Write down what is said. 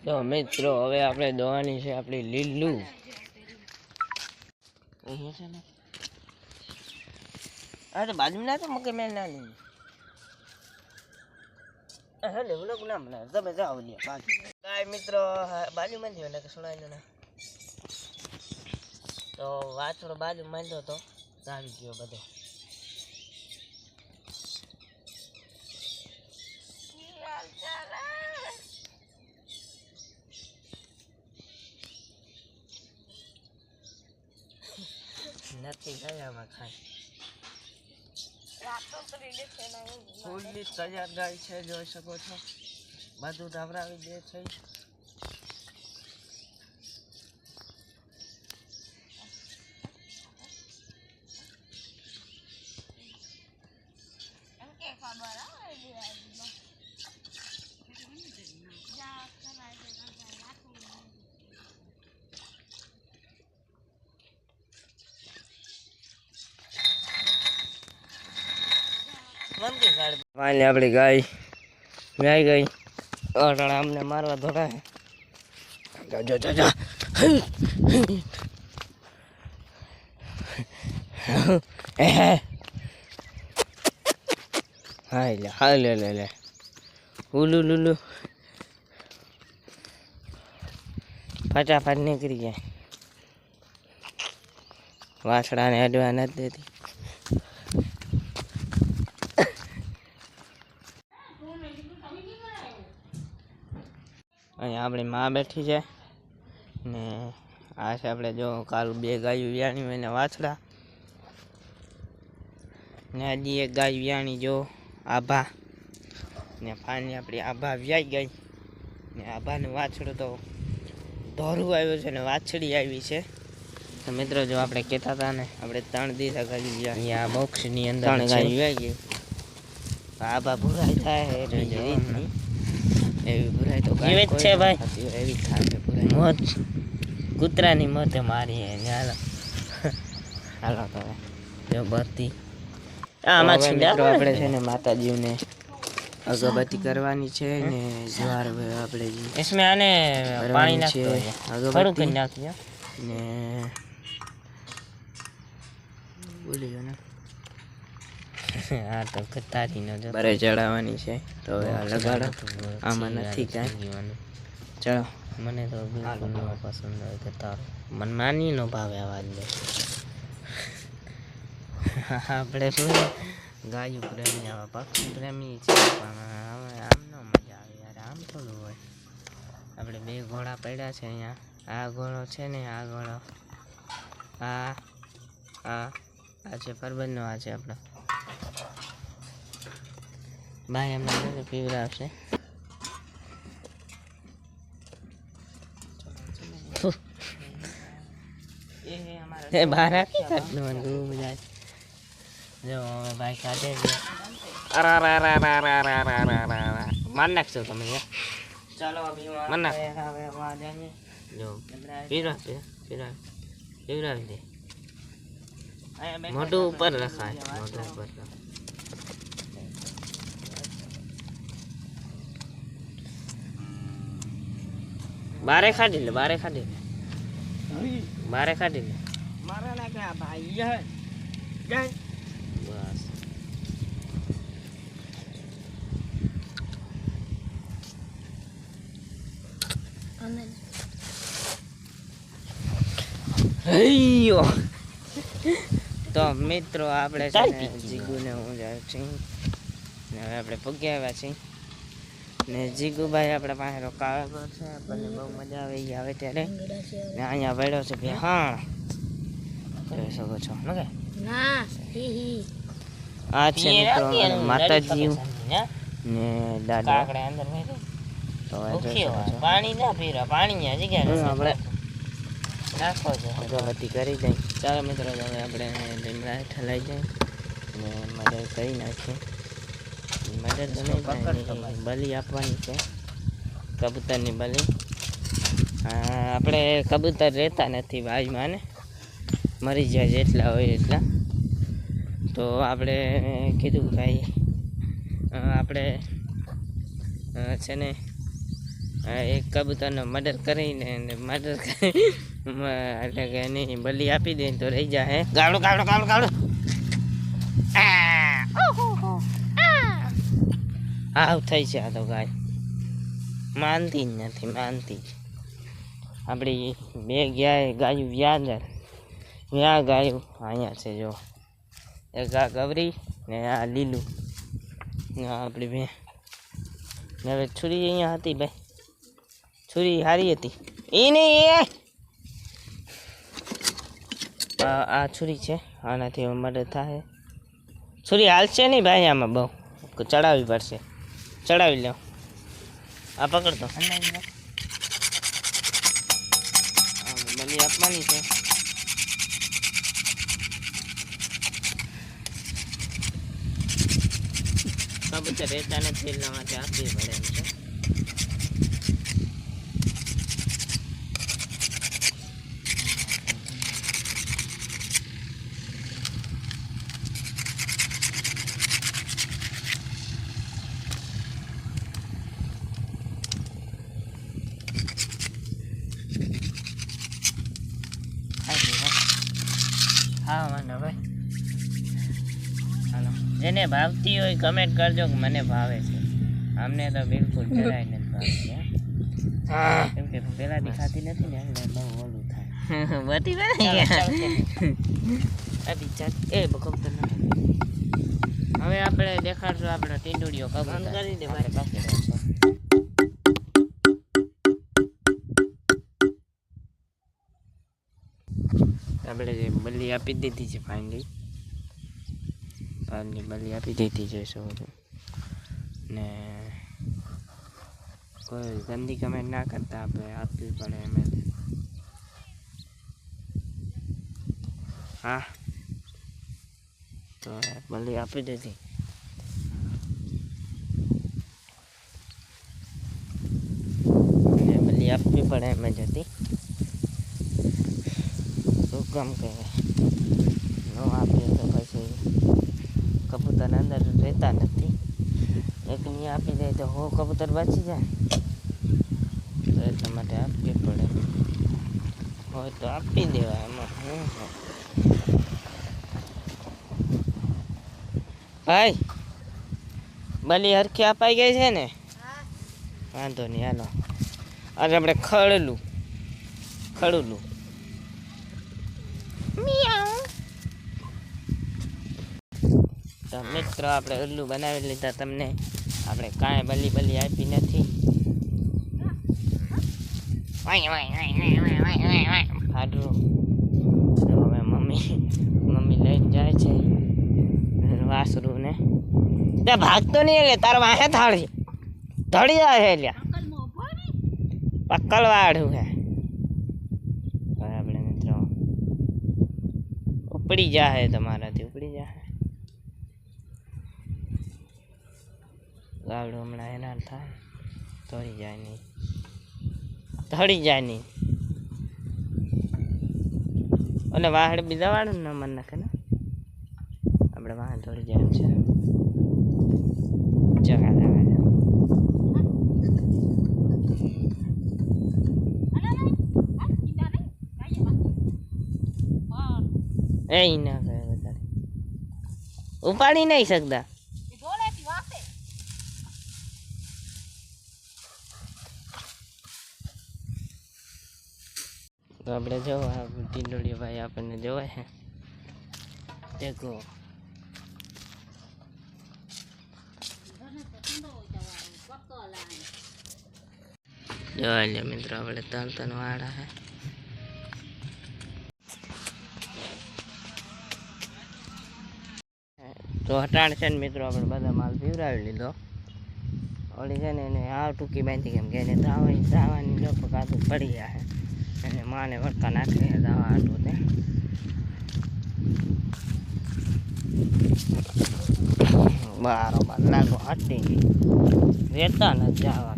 તો મિત્રો હવે આપણે દોવાની છે આપણી લીલું અહીંયા છે ને આ તો બાજુમાં ના તો મકે મેં ના લીધી હેલે વ્લોગ ના બનાવ તમે જાઓ લે બાજુ કાય મિત્રો બાજુમાં જ ને કે સુણાઈ ને તો વાછડો બાજુ માંડ્યો તો આવી ગયો બધો નથી ગયામાં ખાય ફૂલની તૈયાર ગાય છે જોઈ શકો છો બધું ઢાવરાવી દે છે ફાઇનલી આપણી ગાય વ્યાઈ ગઈ અટાણા અમને મારવા દોડા જો જો જો હા લે ઉલુ લુલુ ફટાફટ નીકળી જાય વાછડાને અડવા નથી દેતી અહીંયા આપણી માં બેઠી છે ને આ છે આપણે જો કાલ 2 ગાયો વ્યાણી હોય ને વાછડા ને હજી એક ગાય વ્યાણી જો આભા ને ફાની આપણી આભા વ્યાઈ ગઈ ને આભાનું વાછડું તો ધોરું આવ્યું છે ને વાછડી આવી છે તો મિત્રો જો આપણે કહેતા હતા ને આપણે 3 દિવસ ગાય અહીંયા બોક્સની અંદર 3 ગાય વ્યાઈ ગઈ આભા ભૂરાઈ થાય એટલે એવી બુરાઈ તો એવી જ છે ભાઈ એવી થાય બુરાઈ મોત કૂતરાની મોતે મારી હે હાલો હાલો તો જો બરતી આમાં છીંડા આપણે છે ને માતાજીને અગરબત્તી કરવાની છે ને જ્વાર આપણે इसमें આને પાણી નાખતો થોડું કરી નાખીએ ને બોલી ગયો ને આ તો કતારી ન જો બરે ચડાવવાની છે તો હવે આ લગાડો આમાં નથી કાંઈ ચલો મને તો બિલકુલ ન પસંદ આવે કતારો મન માની નો ભાવે આવાજ લે આપણે શું ગાયું પ્રેમી આવા પક્ષી પ્રેમી છે પણ આમ ન મજા આવે યાર આમ થોડું હોય આપણે 2 ઘોડા પડ્યા છે અહીંયા આ ઘોડો છે ને આ ઘોડો આ છે પરબતનો આ છે આપણો ભાઈ અમને પીવડાવશે એ બહાર આપી કાઢવાનું બહુ મજા આવે જો ભાઈ કાઢે છે માર નાખશો તમે ચાલો માર નાખ જો પીવડાવી દે મોઢું ઉપર રખાય મોઢું ઉપર બારે કાઢી લે બારે કાઢી લે મારા નાખે આ ભાઈ જાય બસ અయ్યો તો મિત્રો આપણે છે ને જીગુને હું જાય છે ને હવે આપણે પગે આવ્યા છીએ ને જીગુભાઈ આપણે પાસે રોકાવે છે આપણને બહુ મજા આવે ત્યારે ને અહીંયા વળ્યો છે ભાઈ હા જોઈ શકો છો ને આ છે મિત્રો માતાજી ને દાદા તો પાણી ના પીરા પાણી આપણે નાખો છો અગરબત્તી કરી દઈ ચાલો મિત્રો હવે આપણે લીમડા ઠલાઈ જાય ને મદદ કરી નાખીએ મદદ બલી આપવાની છે કબૂતરની બલી આપણે કબૂતર રહેતા નથી બાજુમાં ને મરી જાય જેટલા હોય એટલા તો આપણે કીધું ભાઈ આપણે છે ને એક કબૂતરનો મર્ડર કરીને મર્ડર એટલે કે એની બલી આપી દે તો રહી જાય. ગાવડું ગાવડું ગાવડું ગાવડું આવ થઈ છે. આ તો ગાય માનતી જ નથી, માનતી જ. આપણી બે ગાયું વ્યા ગાયું અહીંયા છે. જો એક આ ગવરી ને આ લીલું આપણી બે. હવે છુરી અહીંયા હતી ભાઈ, છુરી સારી હતી. એ નહીં આ છુરી છે, આનાથી મદદ થાય. છુરી હાલશે નહીં ભાઈ, આમાં બહુ ચડાવવી પડશે. ચડાવી લો. આ પકડતો બલી આપવાની છે. કબૂતર રહેતા નથી એટલા માટે આપવી પડે એમ છે. હા વાંધો ભાઈ. હાલો, જેને ભાવતી હોય કમેન્ટ કરજો કે મને ભાવે છે. અમને તો બિલકુલ જરાય નથી ભાવતી. હા, કેમ કે પેલાથી ખાતી નથી ને એટલે બહુ ઓલું થાય. બધી એ કબૂતર ના. હવે આપણે દેખાડશું આપણો ટીંડુડિયો કબૂતર કરી દે મારે પાસે રહેશે. આપણે જે બલી આપી દીધી છે ફાઇનલી, બલી આપી દીધી છે. શું ને કોઈ ગંદી કમેન્ટ ના કરતા, આપણે આપવી પડે એમ. હા, તો બલી આપી દીધી. બલી આપવી પડે એમ જ હતી. કામ કે ન આપીએ તો પછી કબૂતર અંદર રહેતા નથી. એકની આપી દે તો હો કબૂતર બચી જાય, તો એટલા માટે આપવી પડે. હોય તો આપી દેવાય, એમાં શું છે ભાઈ. બલી હરખી અપાઈ ગઈ છે ને, વાંધો નહીં. હાલો, આજે આપણે ખડુલું તો મિત્રો આપણે ઉલ્લુ બનાવી લીધા. તમને આપણે કાંઈ બલી આપી નથી. હાડરું હવે મમ્મી લઈને જાય છે વાસરું ને. ત્યાં ભાગતો નહીં એટલે તાર વાહે ધડી જાય છે. લ્યા પકડવાડું હે. આપણે મિત્રો ઉપડી જાય, તમારાથી ઉપડી જાય. ગાવડું હમણાં હેરાન થાય, ધડી જાય નહીં. અને વાહડ બીજા વાળું ન મન નાખે ને, આપણે વાહન ધોડી જાય છે. જગા એ ના કરે વધારે ઉપાડી નહીં શકતા. તો આપણે જો ટીંડોળીઓ ભાઈ આપણને જોવાય છે. દેખો જોવા લે મિત્રો, આપણે તલતન વાળા હે. તો હટાણ છે ને મિત્રો, આપણે બધા માલ પીવડાવી લીધો. ઓલી છે ને એને આવ ટૂંકી બાંધી, કેમ કે એને દાવાની લોકો કાતું પડી જાય અને માને વટકા નાખી દાવા આટું તે. બરાબર લાગો હટી વેતા ન જવા.